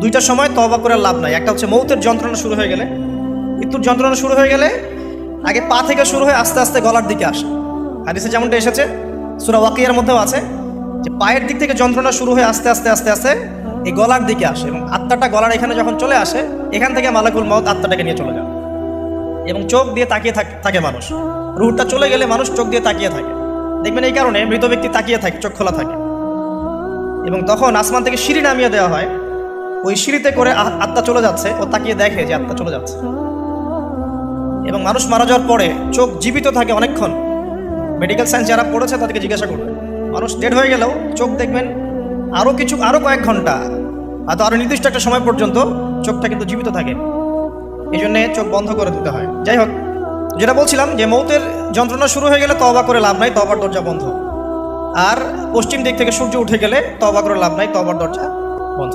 দুইটা সময় তওবা করে লাভ নাই। একটা হচ্ছে মৌতের যন্ত্রণা শুরু হয়ে গেলে, মৃত্যুর যন্ত্রণা শুরু হয়ে গেলে আগে পা থেকে শুরু হয়ে আস্তে আস্তে গলার দিকে আসে। হাদিসে যেমনটা এসেছে, সূরা ওয়াকিয়ার মধ্যেও আছে যে পায়ের দিক থেকে যন্ত্রণা শুরু হয়ে আস্তে আস্তে আস্তে আস্তে এই গলার দিকে আসে, এবং আত্মাটা গলার এখানে যখন চলে আসে, এখান থেকে মালাকুল মউত আত্মাটাকে নিয়ে চলে যায়। এবং চোখ দিয়ে তাকিয়ে থাকে মানুষ, রুহটা চলে গেলে মানুষ চোখ দিয়ে তাকিয়ে থাকে। দেখবেন এই কারণে মৃত ব্যক্তি তাকিয়ে থাকে, চোখ খোলা থাকে। এবং তখন আসমান থেকে সিঁড়ি নামিয়ে দেওয়া হয়, ওই সিঁড়িতে করে আত্মা চলে যাচ্ছে, ও তাকিয়ে দেখে যে আত্মা চলে যাচ্ছে। এবং মানুষ মারা যাওয়ার পরে চোখ জীবিত থাকে অনেকক্ষণ। মেডিকেল সায়েন্স যারা পড়েছে তাদেরকে জিজ্ঞাসা করবে, মানুষ ডেড হয়ে গেলেও চোখ দেখবেন আরও কয়েক ঘন্টা, হয়তো আরও নির্দিষ্ট একটা সময় পর্যন্ত চোখটা কিন্তু জীবিত থাকে। এই জন্যে চোখ বন্ধ করে দিতে হয়। যাই হোক, যেটা বলছিলাম যে মৌতের যন্ত্রণা শুরু হয়ে গেলে তওবা করে লাভ নাই, তওবার দরজা বন্ধ। আর পশ্চিম দিক থেকে সূর্য উঠে গেলে তওবা করে লাভ নাই, তওবার দরজা বন্ধ।